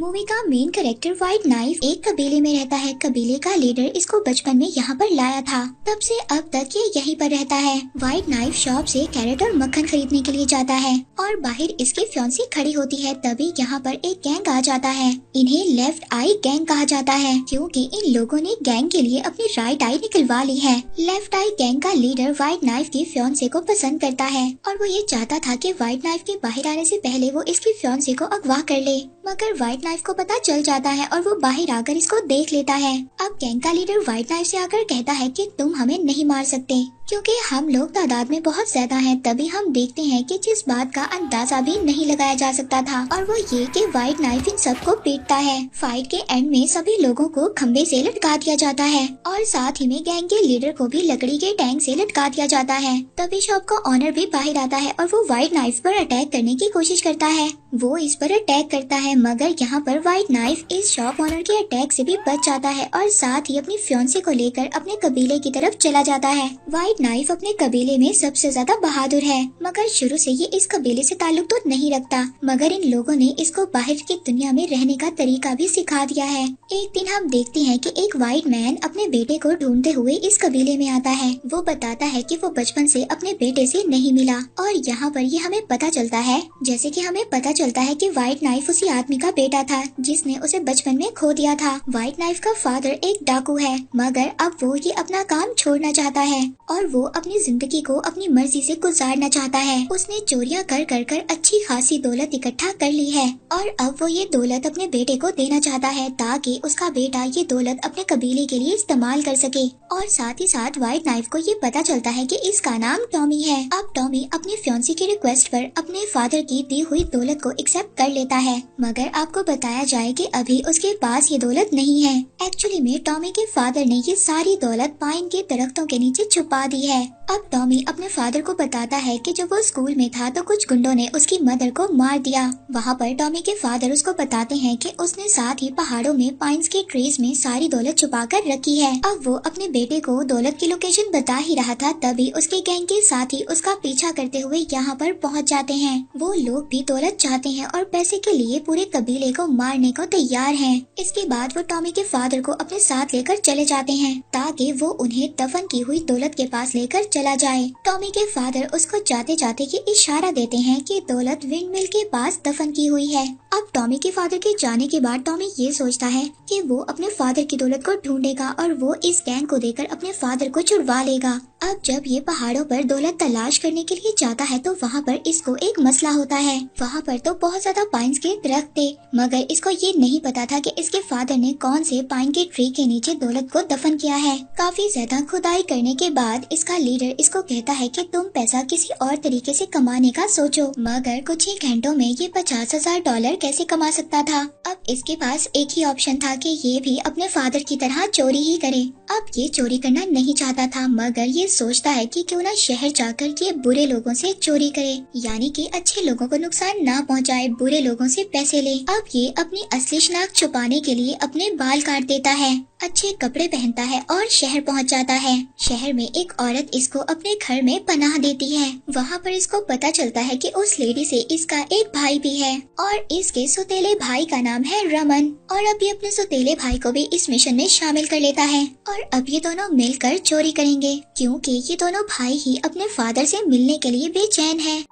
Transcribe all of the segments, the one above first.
Movie का main character white knife एक कबीले में रहता है। कबीले का लीडर इसको बचपन में यहाँ पर लाया था, तब से अब तक ये यहीं पर रहता है। व्हाइट नाइफ शॉप से कैरेट और मक्खन खरीदने के लिए जाता है और बाहर इसकी फियांसी खड़ी होती है। तभी यहाँ पर एक गैंग आ जाता है। इन्हें लेफ्ट आई गैंग कहा जाता है क्योंकि इन लोगों ने गैंग के लिए अपनी राइट आई निकलवा ली है। लेफ्ट आई गैंग का लीडर व्हाइट नाइफ की फियांसे को पसंद करता है और वो ये चाहता था कि व्हाइट नाइफ के बाहर आने से पहले वो इसकी फियांसे को अगवा कर ले, मगर व्हाइट नाइफ को पता चल जाता है और वो बाहर आकर इसको देख लेता है। अब गैंग का लीडर व्हाइट नाइफ से आकर कहता है कि तुम हमें नहीं मार सकते क्योंकि हम लोग तादाद में बहुत ज्यादा हैं। तभी हम देखते हैं कि जिस बात का अंदाजा भी नहीं लगाया जा सकता था और वो ये कि व्हाइट नाइफ इन सबको पीटता है। फाइट के एंड में सभी लोगों को खंबे से लटका दिया जाता है और साथ ही में गैंग के लीडर को भी लकड़ी के टैंक से लटका दिया जाता है। तभी शॉप का ऑनर भी बाहर आता है और वो व्हाइट नाइफ पर अटैक करने की कोशिश करता है। वो इस पर अटैक करता है मगर यहाँ पर व्हाइट नाइफ इस शॉप ऑनर के अटैक से भी बच जाता है और साथ ही अपनी फियांसे को लेकर अपने कबीले की तरफ चला जाता है। व्हाइट नाइफ अपने कबीले में सबसे ज्यादा बहादुर है मगर शुरू से ये इस कबीले से ताल्लुक तो नहीं रखता, मगर इन लोगों ने इसको बाहर की दुनिया में रहने का तरीका भी सिखा दिया है। एक दिन हम देखते हैं कि एक व्हाइट मैन अपने बेटे को ढूंढते हुए इस कबीले में आता है। वो बताता है कि वो बचपन से अपने बेटे से नहीं मिला और यहाँ पर ये हमें पता चलता है, जैसे कि हमें पता चलता है कि व्हाइट नाइफ उसी आदमी का बेटा था जिसने उसे बचपन में खो दिया था। व्हाइट नाइफ का फादर एक डाकू है मगर अब वो ये अपना काम छोड़ना चाहता है और वो अपनी जिंदगी को अपनी मर्जी से गुजारना चाहता है। उसने चोरियां कर अच्छी खासी दौलत इकट्ठा कर ली है और अब वो ये दौलत अपने बेटे को देना चाहता है ताकि उसका बेटा ये दौलत अपने कबीले के लिए इस्तेमाल कर सके। और साथ ही साथ व्हाइट नाइफ को ये पता चलता है कि इसका नाम टॉमी है। अब टॉमी अपनी फियांसी की रिक्वेस्ट पर अपने फादर की दी हुई दौलत को एक्सेप्ट कर लेता है, मगर आपको बताया जाए कि अभी उसके पास ये दौलत नहीं है। एक्चुअली में टॉमी के फादर ने ये सारी दौलत पाइन के दरख्तों के नीचे छुपा दी है। अब टॉमी अपने फादर को बताता है कि जब वो स्कूल में था तो कुछ गुंडों ने उसकी मदर को मार दिया। वहाँ पर टॉमी के फादर उसको बताते हैं कि उसने साथ ही पहाड़ों में पाइन्स के ट्रीज में सारी दौलत छुपा कर रखी है। अब वो अपने बेटे को दौलत की लोकेशन बता ही रहा था, तभी उसके गैंग के साथी उसका पीछा करते हुए यहाँ पर पहुँच जाते हैं। वो लोग भी दौलत चाहते हैं और पैसे के लिए पूरे कबीले को मारने को तैयार हैं। इसके बाद वो टॉमी के फादर को अपने साथ लेकर चले जाते हैं ताकि वो उन्हें दफन की हुई दौलत के पास लेकर चला जाए। टॉमी के फादर उसको जाते जाते ये इशारा देते हैं कि दौलत विंड मिल के पास दफन की हुई है। अब टॉमी के फादर के जाने के बाद टॉमी ये सोचता है कि वो अपने फादर की दौलत को ढूंढेगा और वो इस गैंग को देकर अपने फादर को छुड़वा लेगा। अब जब ये पहाड़ों पर दौलत तलाश करने के लिए जाता है तो वहाँ पर इसको एक मसला होता है। वहाँ पर तो बहुत ज्यादा पाइन्स के दरख्त थे मगर इसको ये नहीं पता था कि इसके फादर ने कौन से पाइन के ट्री के नीचे दौलत को दफन किया है। काफी ज्यादा खुदाई करने के बाद इसका लीडर इसको कहता है कि तुम पैसा किसी और तरीके से कमाने का सोचो, मगर कुछ ही घंटों में ये $50,000 कैसे कमा सकता था। अब इसके पास एक ही ऑप्शन था कि ये भी अपने फादर की तरह चोरी ही करे। अब ये चोरी करना नहीं चाहता था मगर ये सोचता है कि क्यों ना शहर जाकर ये बुरे लोगों से चोरी करे, यानी कि अच्छे लोगों को नुकसान ना पहुंचाए, बुरे लोगों से पैसे ले। अब ये अपनी असली शनाख्त छुपाने के लिए अपने बाल काट देता है, अच्छे कपड़े पहनता है और शहर पहुंच जाता है। शहर में एक औरत इसको अपने घर में पनाह देती है। वहाँ पर इसको पता चलता है कि उस लेडी से इसका एक भाई भी है और इसके सौतेले भाई का नाम है रमन। और अब ये अपने सौतेले भाई को भी इस मिशन में शामिल कर लेता है और अब ये दोनों मिलकर चोरी करेंगे क्योंकि ये दोनों भाई ही अपने फादर से मिलने के लिए बेचैन हैं।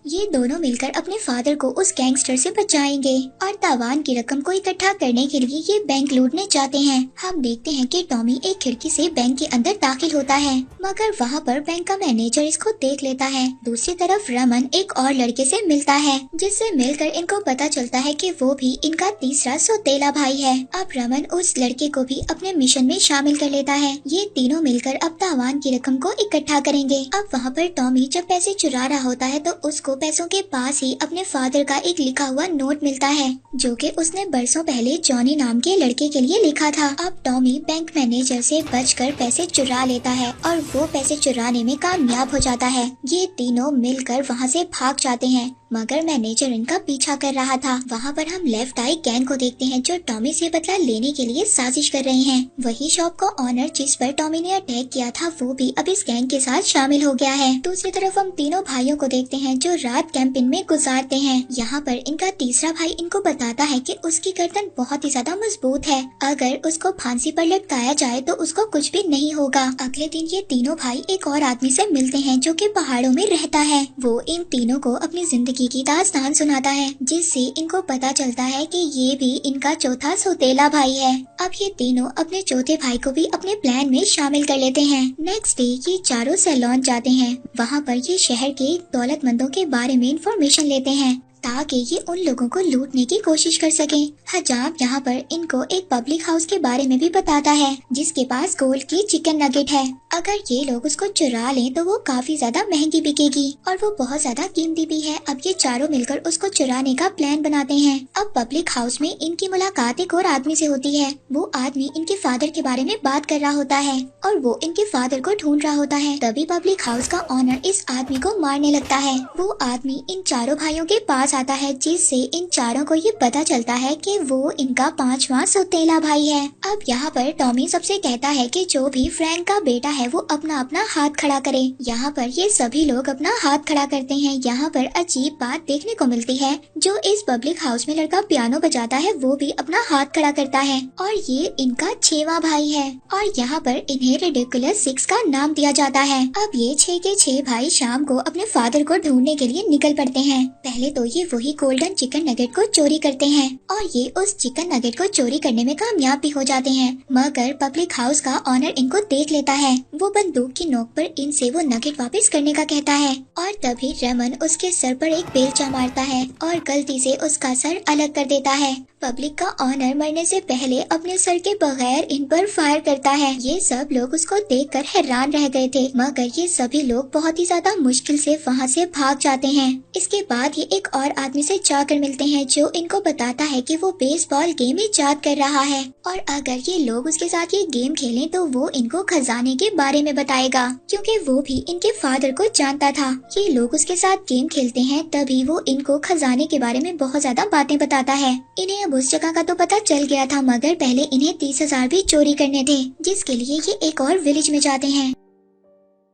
ये दोनों मिलकर अपने फादर को उस गैंगस्टर से बचाएंगे और तावान की रकम को इकट्ठा करने के लिए ये बैंक लूटने जाते हैं। हम देखते हैं कि टॉमी एक खिड़की से बैंक के अंदर दाखिल होता है मगर वहाँ पर बैंक का मैनेजर इसको देख लेता है। दूसरी तरफ रमन एक और लड़के से मिलता है जिससे मिलकर इनको पता चलता है कि वो भी इनका तीसरा सौतेला भाई है। अब रमन उस लड़के को भी अपने मिशन में शामिल कर लेता है। ये तीनों मिलकर अब तावान की रकम को इकट्ठा करेंगे। अब वहाँ पर टॉमी जब पैसे चुरा रहा होता है तो उसको पैसों के पास ही अपने फादर का एक लिखा हुआ नोट मिलता है जो कि उसने बरसों पहले जॉनी नाम के लड़के के लिए लिखा था। अब टॉमी बैंक मैनेजर से बचकर पैसे चुरा लेता है और वो पैसे चुराने में कामयाब हो जाता है। ये तीनों मिलकर वहाँ से भाग जाते हैं मगर मैनेजर इनका पीछा कर रहा था। वहाँ पर हम लेफ्ट आई गैंग को देखते हैं जो टॉमी से बदला लेने के लिए साजिश कर रहे हैं। वही शॉप का ऑनर जिस पर टॉमी ने अटैक किया था वो भी अब इस गैंग के साथ शामिल हो गया है। दूसरी तरफ हम तीनों भाइयों को देखते हैं जो रात कैंपिंग में गुजारते हैं। यहाँ पर इनका तीसरा भाई इनको बताता है कि उसकी गर्दन बहुत ही ज्यादा मजबूत है, अगर उसको फांसी पर लटकाया जाए तो उसको कुछ भी नहीं होगा। अगले दिन ये तीनों भाई एक और आदमी से मिलते हैं जो कि पहाड़ों में रहता है। वो इन तीनों को अपनी जिंदगी की दास्तान सुनाता है, जिससे इनको पता चलता है कि ये भी इनका चौथा सौतेला भाई है। अब ये तीनों अपने चौथे भाई को भी अपने प्लान में शामिल कर लेते हैं। नेक्स्ट डे ये चारों सैलून जाते हैं। वहाँ पर ये शहर के दौलतमंदों के बारे में इंफॉर्मेशन लेते हैं ताकि ये उन लोगों को लूटने की कोशिश कर सके। हजाम यहाँ पर इनको एक पब्लिक हाउस के बारे में भी बताता है जिसके पास गोल्ड की चिकन नगेट है। अगर ये लोग उसको चुरा लें तो वो काफी ज्यादा महंगी बिकेगी और वो बहुत ज्यादा कीमती भी है। अब ये चारों मिलकर उसको चुराने का प्लान बनाते हैं। अब पब्लिक हाउस में इनकी मुलाकात एक और आदमी से होती है। वो आदमी इनके फादर के बारे में बात कर रहा होता है और वो इनके फादर को ढूंढ रहा होता है। तभी पब्लिक हाउस का ऑनर इस आदमी को मारने लगता है। वो आदमी इन चारों भाइयों के पास आता है, जिससे इन चारों को ये पता चलता है कि वो इनका पांचवा सौतेला भाई है। अब यहाँ पर टॉमी सबसे कहता है कि जो भी फ्रैंक का बेटा है वो अपना अपना हाथ खड़ा करे। यहाँ पर ये सभी लोग अपना हाथ खड़ा करते हैं। यहाँ पर अजीब बात देखने को मिलती है, जो इस पब्लिक हाउस में लड़का पियानो बजाता है वो भी अपना हाथ खड़ा करता है और ये इनका 6वां भाई है और यहाँ पर इन्हें रिडिकुलस 6 का नाम दिया जाता है। अब ये 6 के 6 भाई शाम को अपने फादर को ढूंढने के लिए निकल पड़ते हैं। पहले तो ये वही गोल्डन चिकन नगेट को चोरी करते हैं और ये उस चिकन नगेट को चोरी करने में कामयाब भी हो जाते हैं। मगर पब्लिक हाउस का ऑनर इनको देख लेता है। वो बंदूक की नोक पर इनसे वो नगेट वापस करने का कहता है और तभी रमन उसके सर पर एक बेलचा मारता है और गलती से उसका सर अलग कर देता है। पब्लिक का ऑनर मरने से पहले अपने सर के बगैर इन पर फायर करता है। ये सब लोग उसको देखकर हैरान रह गए थे, मगर ये सभी लोग बहुत ही ज्यादा मुश्किल से वहाँ से भाग जाते हैं। इसके बाद ये एक और आदमी से जाकर मिलते हैं जो इनको बताता है कि वो बेसबॉल गेम इजाद कर रहा है और अगर ये लोग उसके साथ ये गेम खेलें तो वो इनको खजाने के बारे में बताएगा, क्योंकि वो भी इनके फादर को जानता था। ये लोग उसके साथ गेम खेलते हैं तभी वो इनको खजाने के बारे में बहुत ज्यादा बातें बताता है। इन्हें उस जगह का तो पता चल गया था, मगर पहले इन्हें 30,000 भी चोरी करने थे, जिसके लिए ये एक और विलेज में जाते हैं।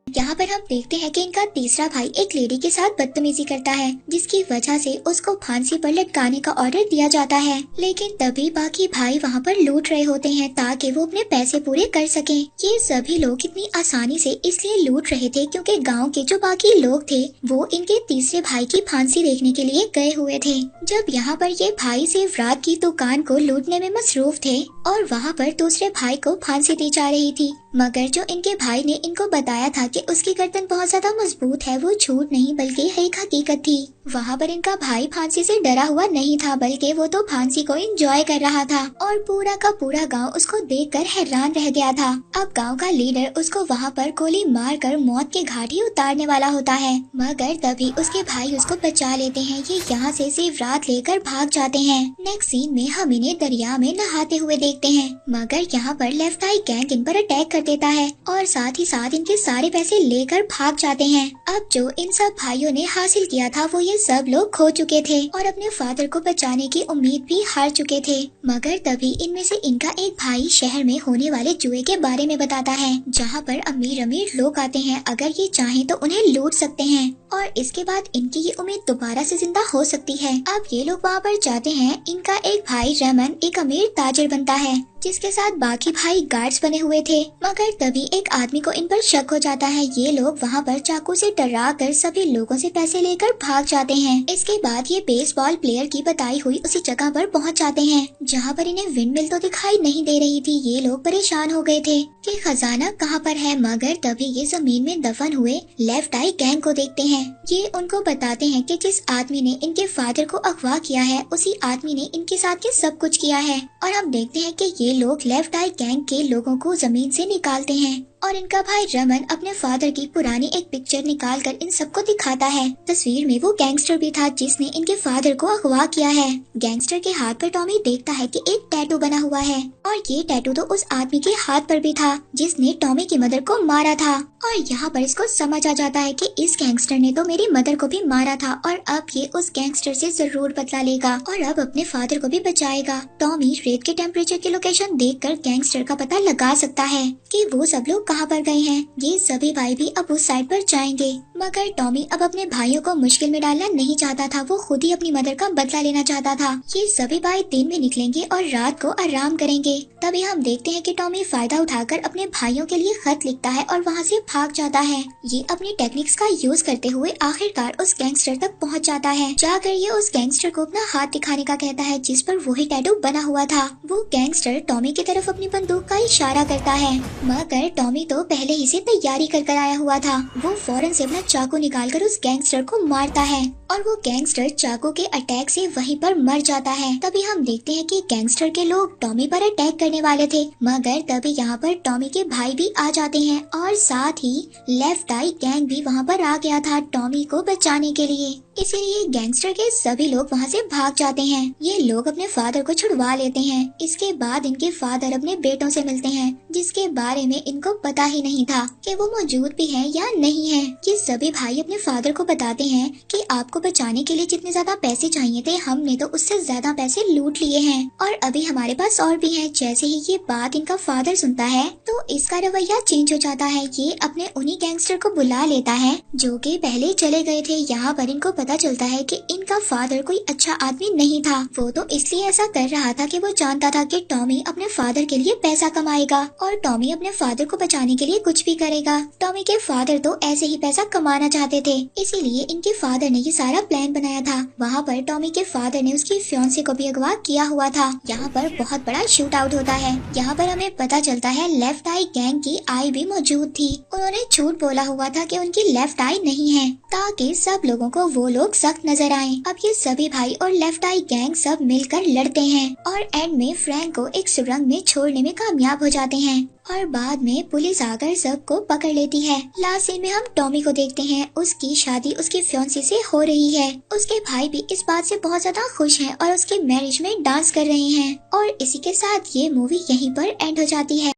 यहाँ पर हम देखते हैं कि इनका तीसरा भाई एक लेडी के साथ बदतमीजी करता है, जिसकी वजह से उसको फांसी पर लटकाने का ऑर्डर दिया जाता है। लेकिन तभी बाकी भाई वहाँ पर लूट रहे होते हैं ताकि वो अपने पैसे पूरे कर सकें। ये सभी लोग इतनी आसानी से इसलिए लूट रहे थे क्योंकि गांव के जो बाकी लोग थे वो इनके तीसरे भाई की फांसी देखने के लिए गए हुए थे। जब यहाँ पर ये भाई सिर्फ रात की दुकान को लूटने में मसरूफ थे और वहाँ पर दूसरे भाई को फांसी दी जा रही थी, मगर जो इनके भाई ने इनको बताया था कि उसकी गर्दन बहुत ज्यादा मजबूत है वो झूठ नहीं बल्कि एक हकीकत थी। वहाँ पर इनका भाई फांसी से डरा हुआ नहीं था, बल्कि वो तो फांसी को एंजॉय कर रहा था और पूरा का पूरा गांव उसको देखकर हैरान रह गया था। अब गांव का लीडर उसको वहाँ पर गोली मारकर मौत के घाट ही उतारने वाला होता है, मगर तभी उसके भाई उसको बचा लेते हैं। ये यहाँ से सिर्फ रात लेकर भाग जाते हैं। नेक्स्ट सीन में हम इन्हें दरिया में नहाते हुए देखते हैं, मगर यहाँ पर लेफ्ट आई गैंग इन पर अटैक कर देता है और साथ ही साथ इनके सारे पैसे लेकर भाग जाते हैं। अब जो इन सब भाइयों ने हासिल किया था वो ये सब लोग खो चुके थे और अपने फादर को बचाने की उम्मीद भी हार चुके थे। मगर तभी इनमें से इनका एक भाई शहर में होने वाले जुए के बारे में बताता है, जहाँ पर अमीर अमीर लोग आते हैं, अगर ये चाहें तो उन्हें लूट सकते हैं और इसके बाद इनकी ये उम्मीद दोबारा से जिंदा हो सकती है। अब ये लोग वहाँ पर जाते हैं। इनका एक भाई रमन एक अमीर ताजिर बनता है, जिसके साथ बाकी भाई गार्ड्स बने हुए थे, मगर तभी एक आदमी को इन पर शक हो जाता है। ये लोग वहाँ पर चाकू से डरा कर सभी लोगों से पैसे लेकर भाग जाते हैं। इसके बाद ये बेसबॉल प्लेयर की बताई हुई उसी जगह पर पहुँच जाते हैं जहाँ पर इन्हें विंड मिल तो दिखाई नहीं दे रही थी। ये लोग परेशान हो गए थे कि खजाना कहाँ पर है, मगर तभी ये जमीन में दफन हुए लेफ्ट आई गैंग को देखते हैं। ये उनको बताते हैं कि जिस आदमी ने इनके फादर को अगवा किया है उसी आदमी ने इनके साथ ये सब कुछ किया है। और हम देखते हैं कि ये लोग लेफ्ट आई गैंग के लोगों को जमीन से निकालते हैं और इनका भाई रमन अपने फादर की पुरानी एक पिक्चर निकालकर इन सबको दिखाता है। तस्वीर में वो गैंगस्टर भी था जिसने इनके फादर को अगवा किया है। गैंगस्टर के हाथ पर टॉमी देखता है कि एक टैटू बना हुआ है और ये टैटू तो उस आदमी के हाथ पर भी था जिसने टॉमी की मदर को मारा था। और यहाँ पर इसको समझ आ जाता है कि इस गैंगस्टर ने तो मेरी मदर को भी मारा था और अब ये उस गैंगस्टर से जरूर बदला लेगा और अब अपने फादर को भी बचाएगा। टॉमी रेत के टेम्परेचर की लोकेशन देखकर गैंगस्टर का पता लगा सकता है कि वो सब लोग कहाँ पर गए हैं। ये सभी भाई भी अब उस साइड पर जाएंगे, मगर टॉमी अब अपने भाइयों को मुश्किल में डालना नहीं चाहता था। वो खुद ही अपनी मदर का बदला लेना चाहता था। ये सभी भाई दिन में निकलेंगे और रात को आराम करेंगे। तभी हम देखते हैं कि टॉमी फायदा उठाकर अपने भाइयों के लिए खत लिखता है और वहाँ से भाग जाता है। ये अपनी टेक्निक्स का यूज करते हुए आखिरकार उस गैंगस्टर तक पहुँच जाता है। जाकर ये उस गैंगस्टर को अपना हाथ दिखाने का कहता है जिस पर वही टैटू बना हुआ था। वो गैंगस्टर टॉमी की तरफ अपनी बंदूक का इशारा करता है, मगर टॉमी तो पहले ही से तैयारी कर आया हुआ था। वो फौरन से अपना चाकू निकालकर उस गैंगस्टर को मारता है और वो गैंगस्टर चाकू के अटैक से वहीं पर मर जाता है। तभी हम देखते हैं कि गैंगस्टर के लोग टॉमी पर अटैक करने वाले थे, मगर तभी यहाँ पर टॉमी के भाई भी आ जाते हैं और साथ ही लेफ्ट आई गैंग भी वहाँ पर आ गया था टॉमी को बचाने के लिए। इसीलिए गैंगस्टर के सभी लोग वहाँ से भाग जाते हैं। ये लोग अपने फादर को छुड़वा लेते हैं। इसके बाद इनके फादर अपने बेटों से मिलते हैं, जिसके बारे में इनको पता ही नहीं था कि वो मौजूद भी है या नहीं है। ये सभी भाई अपने फादर को बताते हैं कि आपको बचाने के लिए जितने ज्यादा पैसे चाहिए थे हमने तो उससे ज्यादा पैसे लूट लिए हैं और अभी हमारे पास और भी है। जैसे ही ये बात इनका फादर सुनता है तो इसका रवैया चेंज हो जाता है। ये अपने उन्हीं गैंगस्टर को बुला लेता है जो कि पहले चले गए थे। यहाँ पर इनको पता चलता है कि इनका फादर कोई अच्छा आदमी नहीं था। वो तो इसलिए ऐसा कर रहा था कि वो जानता था कि टॉमी अपने फादर के लिए पैसा कमाएगा और टॉमी अपने फादर को बचाने के लिए कुछ भी करेगा। टॉमी के फादर तो ऐसे ही पैसा कमाना चाहते थे, इसीलिए इनके फादर ने ये सारा प्लान बनाया था। वहाँ पर टॉमी के फादर ने उसकी फियांसे को भी अगवा किया हुआ था। यहाँ पर बहुत बड़ा शूट आउट होता है। यहाँ पर हमें पता चलता है लेफ्ट आई गैंग की आई भी मौजूद थी। उन्होंने झूठ बोला हुआ था कि उनकी लेफ्ट आई नहीं है ताकि सब लोगों को वो लोग सख्त नजर आए। अब ये सभी भाई और लेफ्ट आई गैंग सब मिलकर लड़ते हैं और एंड में फ्रैंक को एक सुरंग में छोड़ने में कामयाब हो जाते हैं और बाद में पुलिस आकर सबको पकड़ लेती है। लास्ट सीन में हम टॉमी को देखते हैं। उसकी शादी उसकी फियांसे से हो रही है। उसके भाई भी इस बात से बहुत ज्यादा खुश हैं और उसके मैरिज में डांस कर रहे हैं और इसी के साथ ये मूवी यहीं पर एंड हो जाती है।